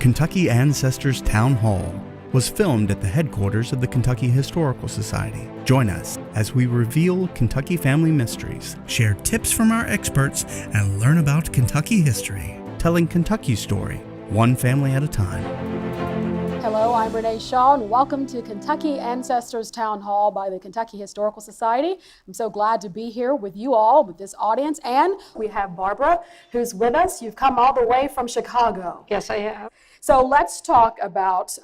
Kentucky Ancestors Town Hall was filmed at the headquarters of the Kentucky Historical Society. Join us as we reveal Kentucky family mysteries, share tips from our experts, and learn about Kentucky history, telling Kentucky's story, one family at a time. Hello, I'm Renee Shaw, and welcome to Kentucky Ancestors Town Hall by the Kentucky Historical Society. I'm so glad to be here with you all, with this audience, and we have Barbara, who's with us. You've come all the way from Chicago. Yes, I have. So let's talk about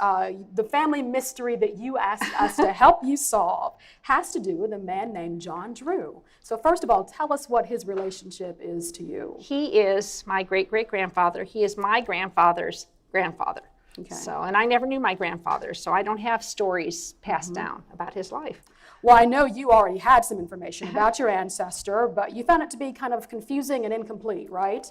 the family mystery that you asked us to help you solve. Has to do with a man named John Drew. So first of all, tell us what his relationship is to you. He is my great-great-grandfather. He is my grandfather's grandfather. Okay. So, and I never knew my grandfather, so I don't have stories passed down about his life. Well, I know you already had some information about your ancestor, but you found it to be kind of confusing and incomplete, right?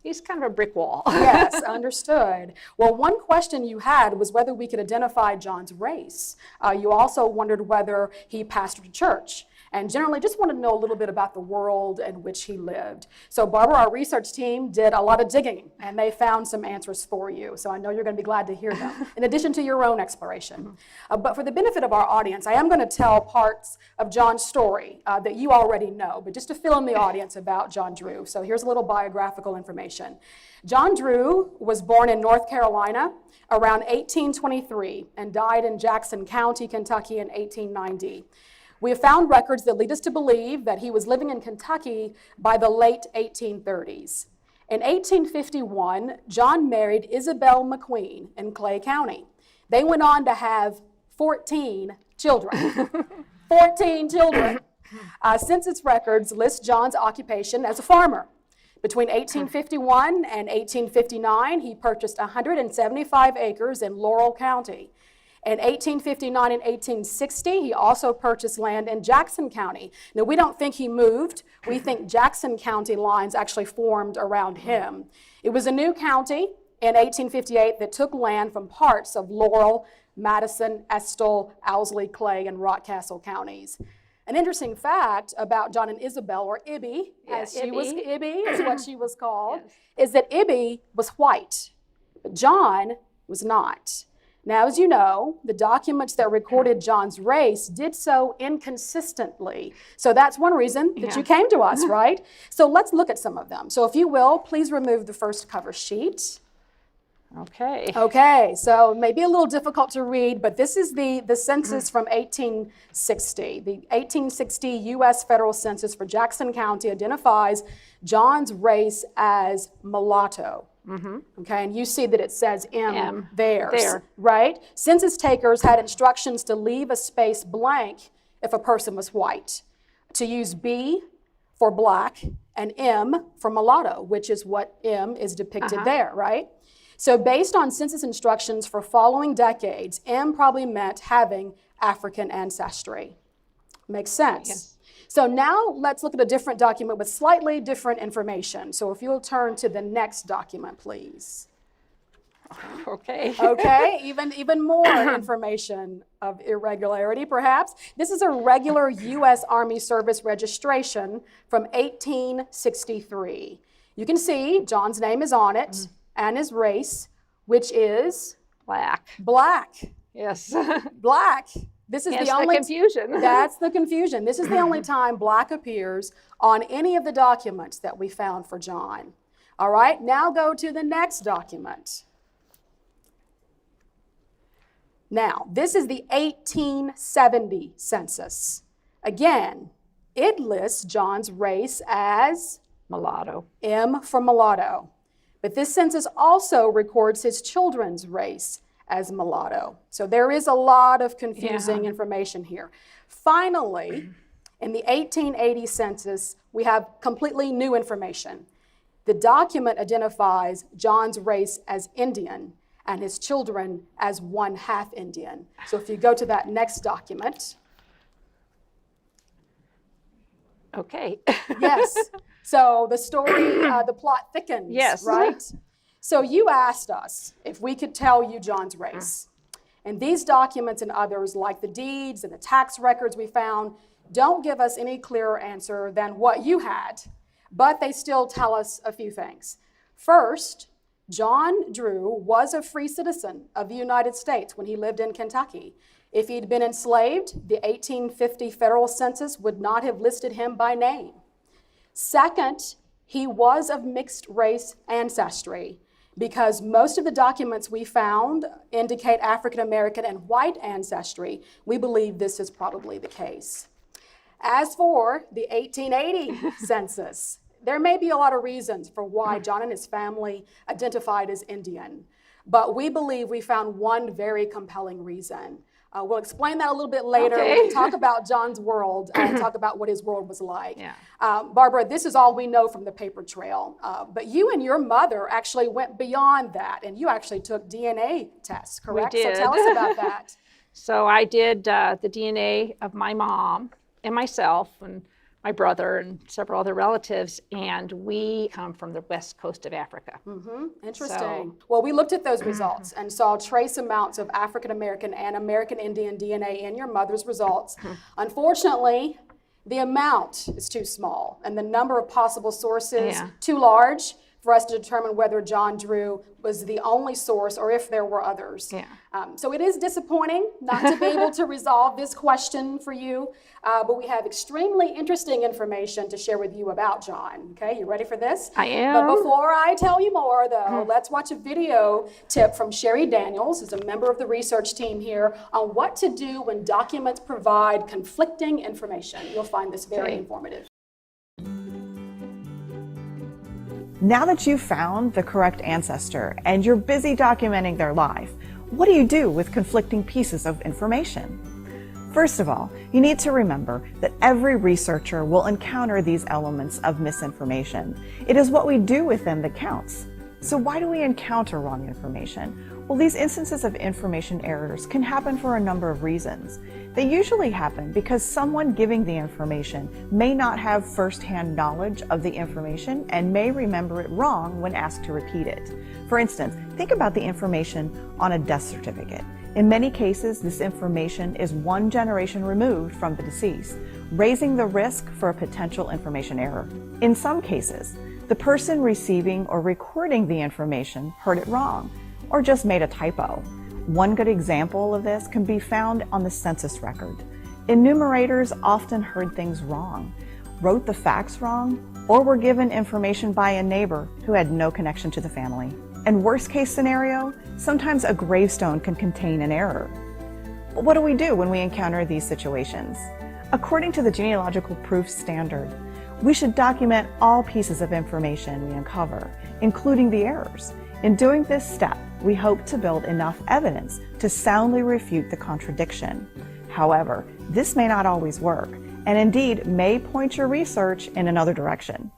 He's kind of a brick wall. Yes, understood. Well, one question you had was whether we could identify John's race. You also wondered whether he pastored a church, and generally just wanted to know a little bit about the world in which he lived. So Barbara, our research team, did a lot of digging, and they found some answers for you. So I know you're going to be glad to hear them, in addition to your own exploration. But for the benefit of our audience, I am going to tell parts of John's story that you already know, but just to fill in the audience about John Drew. So here's a little biographical information. John Drew was born in North Carolina around 1823 and died in Jackson County, Kentucky in 1890. We have found records that lead us to believe that he was living in Kentucky by the late 1830s. In 1851, John married Isabel McQueen in Clay County. They went on to have 14 children. 14 children. Census records list John's occupation as a farmer. Between 1851 and 1859, he purchased 175 acres in Laurel County. In 1859 and 1860, he also purchased land in Jackson County. Now, we don't think he moved. We think Jackson County lines actually formed around him. It was a new county in 1858 that took land from parts of Laurel, Madison, Estill, Owsley, Clay, and Rockcastle counties. An interesting fact about John and Isabel, or Ibby, Ibby is what she was called, is that Ibby was white, but John was not. Now, as you know, the documents that recorded John's race did so inconsistently. So that's one reason that you came to us, right? So let's look at some of them. So if you will, please remove the first cover sheet. Okay. Okay, so it may be a little difficult to read, but this is the census from 1860. The 1860 U.S. federal census for Jackson County identifies John's race as mulatto. Okay, and you see that it says M there, right? Census takers had instructions to leave a space blank if a person was white, to use B for black and M for mulatto, which is what M is depicted there, right? So based on census instructions for following decades, M probably meant having African ancestry. Makes sense. Yes. So now let's look at a different document with slightly different information. So if you'll turn to the next document, please. Okay. Okay, even more information of irregularity, perhaps. This is a regular U.S. Army service registration from 1863. You can see John's name is on it and his race, which is Black. Black. Yes. Black. This is the only confusion. That's the confusion. This is the only time black appears on any of the documents that we found for John. All right, now go to the next document. Now, this is the 1870 census. Again, it lists John's race as Mulatto. M for mulatto. But this census also records his children's race as mulatto. So there is a lot of confusing information here. Finally, in the 1880 census, we have completely new information. The document identifies John's race as Indian and his children as one-half Indian. So if you go to that next document. Okay. Yes. So the story, the plot thickens, right? So you asked us if we could tell you John's race. And these documents and others, like the deeds and the tax records we found, don't give us any clearer answer than what you had, but they still tell us a few things. First, John Drew was a free citizen of the United States when he lived in Kentucky. If he'd been enslaved, the 1850 federal census would not have listed him by name. Second, he was of mixed race ancestry, because most of the documents we found indicate African American and white ancestry. We believe this is probably the case. As for the 1880 census, there may be a lot of reasons for why John and his family identified as Indian, but we believe we found one very compelling reason. We'll explain that a little bit later when we talk about John's world and talk about what his world was like. Yeah. Barbara, this is all we know from the paper trail, but you and your mother actually went beyond that, and you actually took DNA tests, correct? We did. So tell us about that. So I did the DNA of my mom and myself and my brother and several other relatives, and we come from the west coast of Africa. Interesting. Well, we looked at those results and saw trace amounts of African American and American Indian DNA in your mother's results. Unfortunately, the amount is too small and the number of possible sources too large for us to determine whether John Drew was the only source or if there were others. So it is disappointing not to be able to resolve this question for you, but we have extremely interesting information to share with you about John. Okay, you ready for this? I am. But before I tell you more, though, let's watch a video tip from Sherry Daniels, who's a member of the research team here, on what to do when documents provide conflicting information. You'll find this very informative. Now that you've found the correct ancestor and you're busy documenting their life, what do you do with conflicting pieces of information? First of all, you need to remember that every researcher will encounter these elements of misinformation. It is what we do with them that counts. So why do we encounter wrong information? Well, these instances of information errors can happen for a number of reasons. They usually happen because someone giving the information may not have first-hand knowledge of the information and may remember it wrong when asked to repeat it. For instance, think about the information on a death certificate. In many cases, this information is one generation removed from the deceased, raising the risk for a potential information error. In some cases, the person receiving or recording the information heard it wrong or just made a typo. One good example of this can be found on the census record. Enumerators often heard things wrong, wrote the facts wrong, or were given information by a neighbor who had no connection to the family. And worst case scenario, sometimes a gravestone can contain an error. But what do we do when we encounter these situations? According to the genealogical proof standard, we should document all pieces of information we uncover, including the errors. In doing this step, we hope to build enough evidence to soundly refute the contradiction. However, this may not always work, and indeed may point your research in another direction.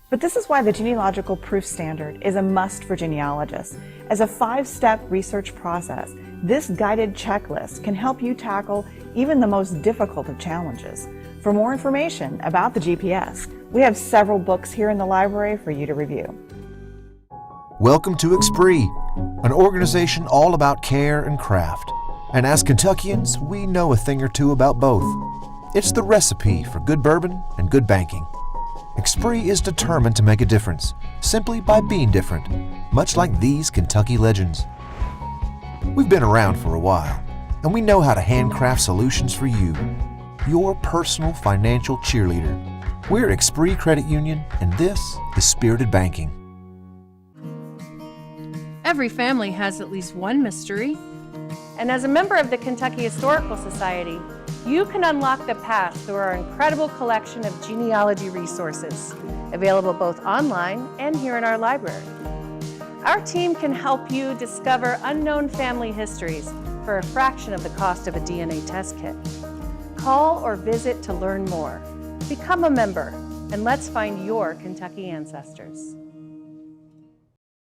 But this is why the genealogical proof standard is a must for genealogists. As a 5-step research process, this guided checklist can help you tackle even the most difficult of challenges. For more information about the GPS, we have several books here in the library for you to review. Welcome to Expri, an organization all about care and craft. And as Kentuckians, we know a thing or two about both. It's the recipe for good bourbon and good banking. Expri is determined to make a difference, simply by being different, much like these Kentucky legends. We've been around for a while, and we know how to handcraft solutions for you, your personal financial cheerleader. We're Expri Credit Union, and this is Spirited Banking. Every family has at least one mystery. And as a member of the Kentucky Historical Society, you can unlock the past through our incredible collection of genealogy resources, available both online and here in our library. Our team can help you discover unknown family histories for a fraction of the cost of a DNA test kit. Call or visit to learn more. Become a member, and let's find your Kentucky ancestors.